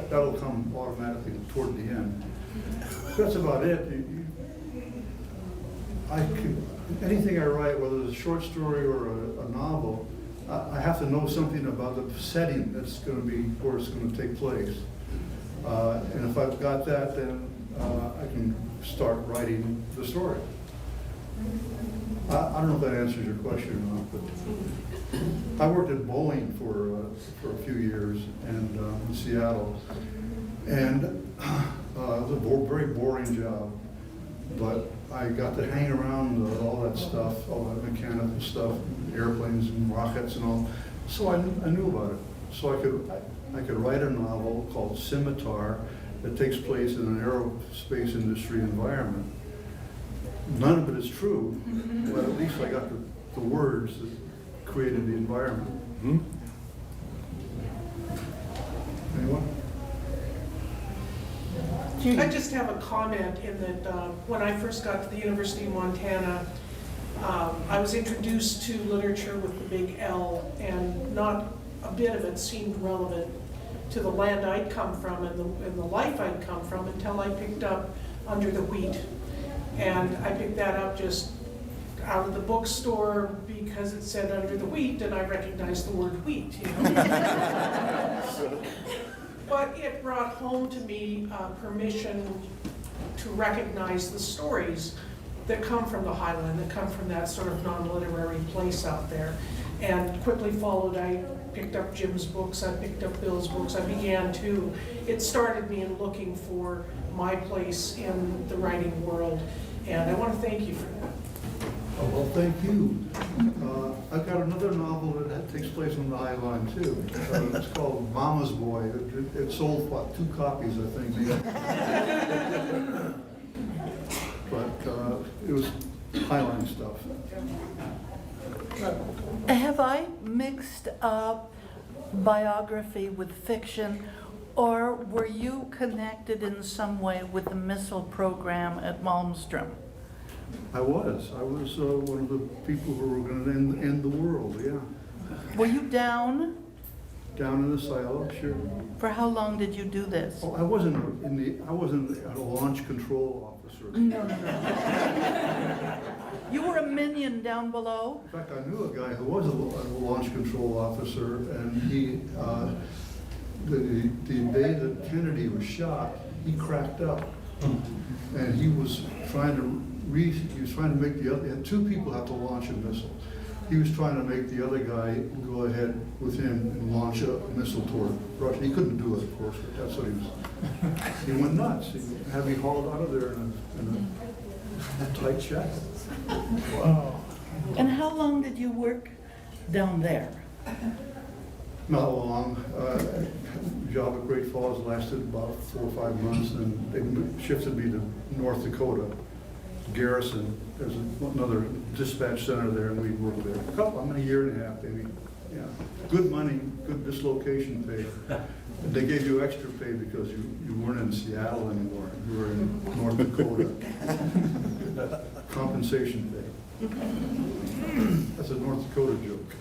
That'll come automatically toward the end. That's about it. anything I write, whether it's a short story or a novel, I have to know something about the setting that's going to be, where it's going to take place. And if I've got that, then I can start writing the story. I don't know if that answers your question or not, but I worked at Boeing for a few years and in Seattle, and it was a very boring job. But I got to hang around all that stuff, all that mechanical stuff, airplanes and rockets and all. So I knew about it. So I could write a novel called Scimitar that takes place in an aerospace industry environment. None of it is true, but at least I got the words that created the environment. Hmm? Anyone? I just have a comment in that when I first got to the University of Montana, I was introduced to literature with the big L, and not a bit of it seemed relevant to the land I'd come from and the life I'd come from until I picked up Under the Wheat. And I picked that up just out of the bookstore because it said Under the Wheat, and I recognized the word wheat, you know. But it brought home to me permission to recognize the stories that come from the Highland, that come from that sort of non-literary place out there. And quickly followed, I picked up Jim's books, I picked up Bill's books, I began to. It started me in looking for my place in the writing world, and I want to thank you for that. Oh, well, thank you. I've got another novel that takes place on the High Line too. It's called Mama's Boy. It sold, what, 2 copies, I think. But it was High Line stuff. Have I mixed up biography with fiction, or were you connected in some way with the missile program at Malmstrom? I was one of the people who were going to end the world, yeah. Were you down? Down in the silo, sure. For how long did you do this? Oh, I wasn't a launch control officer. No. You were a minion down below? In fact, I knew a guy who was a launch control officer, and he, the day that Kennedy was shot, he cracked up, and he was trying to make the other. He had 2 people have to launch a missile. He was trying to make the other guy go ahead with him and launch a missile toward Russia. He couldn't do it, of course, but that's what he was. He went nuts. He had me hauled out of there in a tight shack. Wow. And how long did you work down there? Not long. Job at Great Falls lasted about 4 or 5 months, and they shifted me to North Dakota, Garrison. There's another dispatch center there, and we worked there. A year and a half, maybe. Yeah. Good money, good dislocation pay. They gave you extra pay because you weren't in Seattle anymore. You were in North Dakota. Compensation pay. That's a North Dakota joke.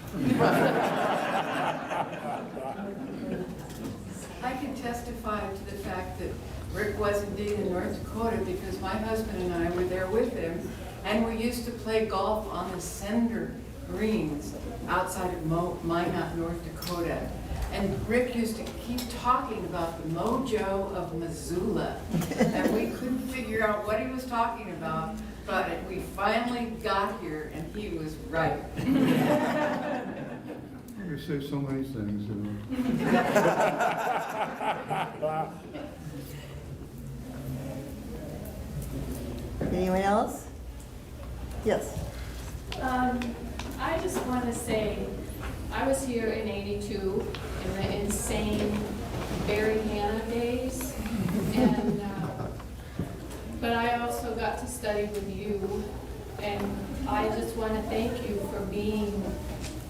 I can testify to the fact that Rick was indeed in North Dakota because my husband and I were there with him, and we used to play golf on the Sender Greens outside of Minot, North Dakota. And Rick used to keep talking about the mojo of Missoula, and we couldn't figure out what he was talking about, but we finally got here, and he was right. You say so many things, you know. Anyone else? Yes. I just want to say, I was here in '82 in the insane Barry Hanna days, and but I also got to study with you, and I just want to thank you for being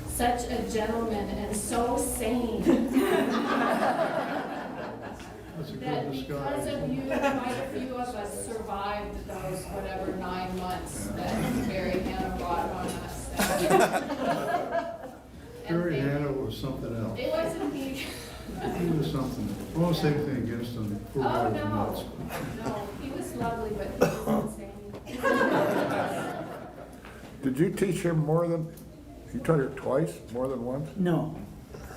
such a gentleman and so sane. That's a That good because disguise. of you, quite a few of us survived those whatever 9 months that Barry Hanna brought on us. Barry Hanna was something else. It wasn't me. He was something else. I won't say anything against him. Poor guy Oh, was nuts. no, he was lovely, but he was insane. Did you teach him more than, you taught her twice, more than once? No,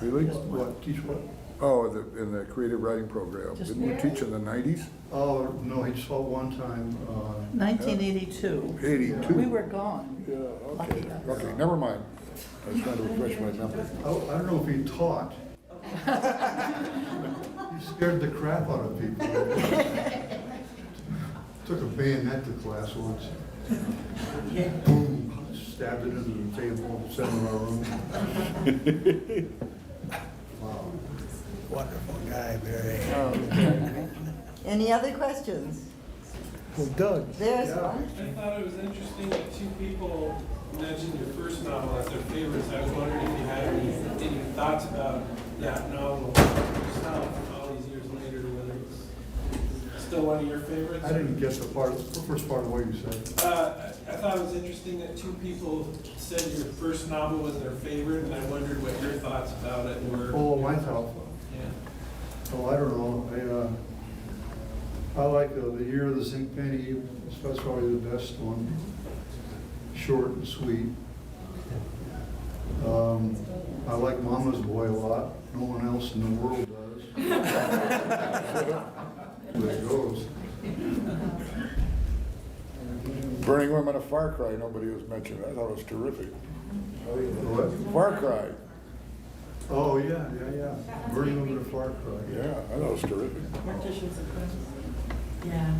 Really? What, teach what? Oh, in the creative writing program. Just- Didn't you teach in the 90s? Oh, no, he taught one time, 1982. 82? We were gone. Yeah, okay, Lucky us. okay, never mind. I was trying to refresh my memory. I don't know if he taught. He scared the crap out of people. Took a bayonet to class once. Boom, stabbed it into the table, seminar room. Wow. Wonderful guy, Barry. Any other questions? Well, Doug, There's Yeah. one. I thought it was interesting that two people mentioned your first novel as their favorites. I was wondering if you had any thoughts about that novel yourself all these years later, whether it's still one of your favorites. I didn't get the first part of what you said. I thought it was interesting that two people said your first novel was their favorite, and I wondered what your thoughts about it were. Oh, my thought. Yeah. Oh, I don't know. I like The Year of the Zinc Penny. That's probably the best one. Short and sweet. I like Mama's Boy a lot. No one else in the world does. There it goes. Burning Women of Far Cry, nobody was mentioned. I thought it was terrific. What? Far Cry, Oh, yeah. Burning Women of Far Cry. yeah, I thought it was terrific. Yeah.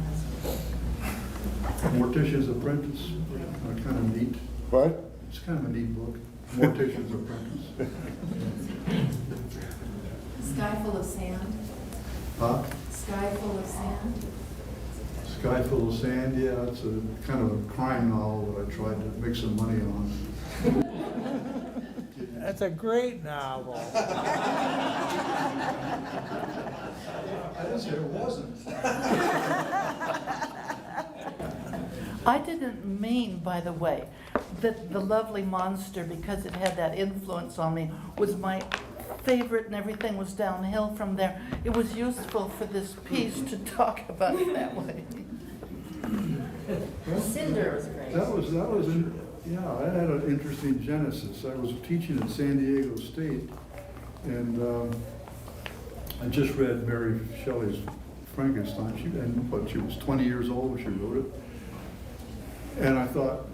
Mortician's Apprentice. Kind of neat. What? It's kind of a neat book. Mortician's Apprentice. Sky Full of Sand. Huh? Sky Full of Sand. Sky Full of Sand, yeah, it's a kind of a crime novel that I tried to make some money on. that's a great novel. I didn't say it wasn't. I didn't mean, by the way, that The Lovely Monster, because it had that influence on me, was my favorite and everything was downhill from there. It was useful for this piece to talk about it that way. Cinder was great. That was, yeah, I had an interesting genesis. I was teaching at San Diego State, and I just read Mary Shelley's Frankenstein. She was 20 years old when she wrote it. And I thought,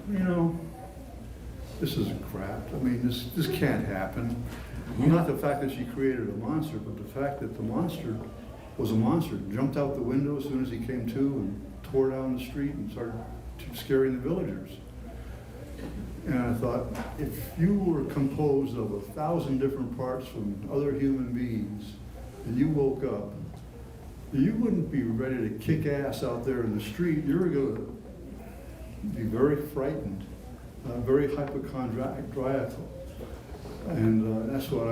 this is crap. I mean, this can't happen. Not the fact that she created a monster, but the fact that the monster was a monster. Jumped out the window as soon as he came to and tore down the street and started scaring the villagers. And I thought, if you were composed of 1,000 different parts from other human beings, and you woke up, you wouldn't be ready to kick ass out there in the street. You were going to be very frightened, very hypochondriacal. And that's what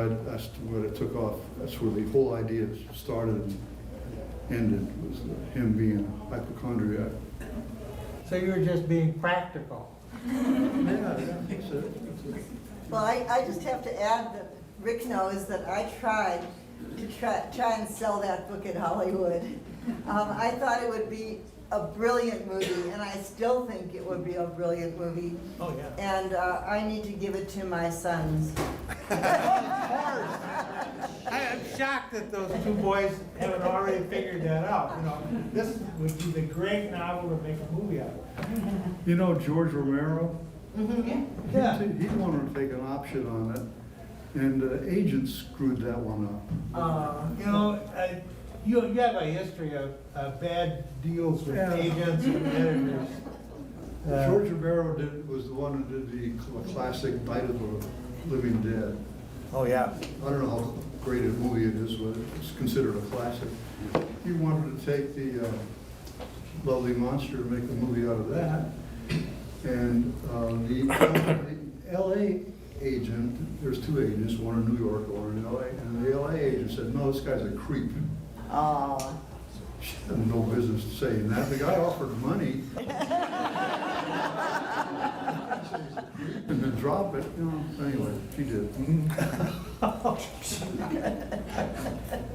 it took off. That's where the whole idea started and ended, was him being a hypochondriac. So you were just being practical. Yeah, that's it. Well, I just have to add that Rick knows that I tried to try and sell that book at Hollywood. I thought it would be a brilliant movie, and I still think it would be a brilliant movie. Oh, yeah. And I need to give it to my sons. I'm shocked that those two boys haven't already figured that out. This would be the great novel to make a movie out of. You know George Romero? Yeah. He wanted to take an option on it, and agents screwed that one up. You have a history of bad deals with Yeah. agents and editors. George Romero was the one who did the classic Night of the Living Dead. Oh, yeah. I don't know how great a movie it is, but it's considered a classic. He wanted to take the Lovely Monster and make a movie out of that. And the LA agent, there's two agents, one in New York, one in LA, and the LA agent said, no, this guy's a creep. She had no business saying that. The guy offered money. And then drop it, anyway, she did.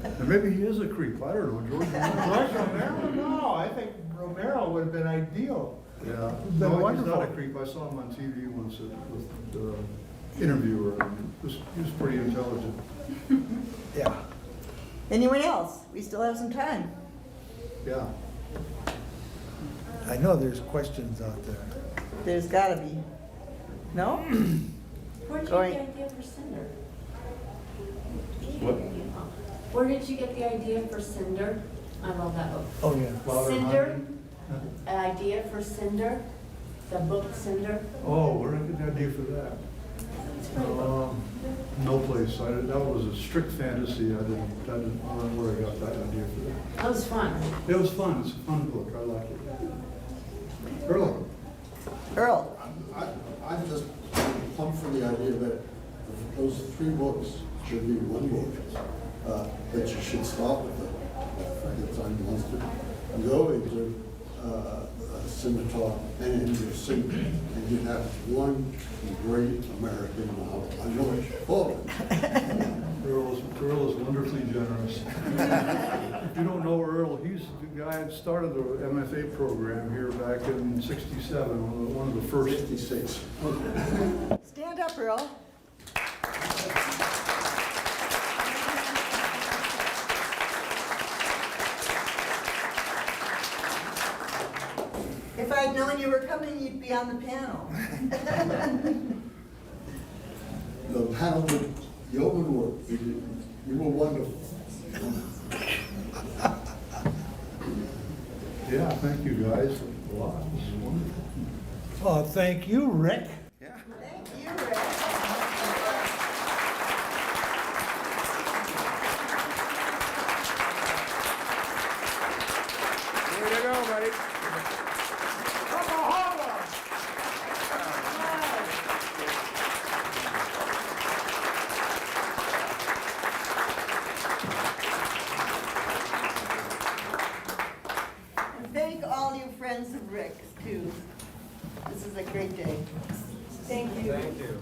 And maybe he is a creep, I don't know, George Romero. George Romero? No, I think Romero would have been ideal. Yeah. Been No, he's wonderful. not a creep. I saw him on TV once with the interviewer. And he was pretty intelligent. Yeah. Anyone else? We still have some time. Yeah. I know there's questions out there. There's gotta be. No? Where did you Going- get the idea for Cinder? What? Where did you get the idea for Cinder? I love that book. Oh, yeah. Flower Cinder? hunting. An idea for Cinder? The book Cinder? Oh, where did I get the idea for that? It's a great book. No place. That was a strict fantasy. I didn't know where I got that idea for that. That was fun. It was fun. It's a fun book. I like it. Earl. Earl? I just pumped for the idea that those 3 books should be 1 book, that you should start with the Frankenstein monster, and go into Scimitar and into Cinder, and you have one great American novel. I know it's full. Earl is wonderfully generous. If you don't know Earl, he's the guy that started the MFA program here back in '67, one of the first. 56. Stand up, Earl. If I'd known you were coming, you'd be on the panel. The panel would, yeoman work. You were wonderful. Yeah, thank you guys a lot. This is wonderful. Oh, thank you, Rick. Thank you, Rick. Way to go, buddy. And thank all you friends of Rick's, too. This is a great day. Thank you. Thank you.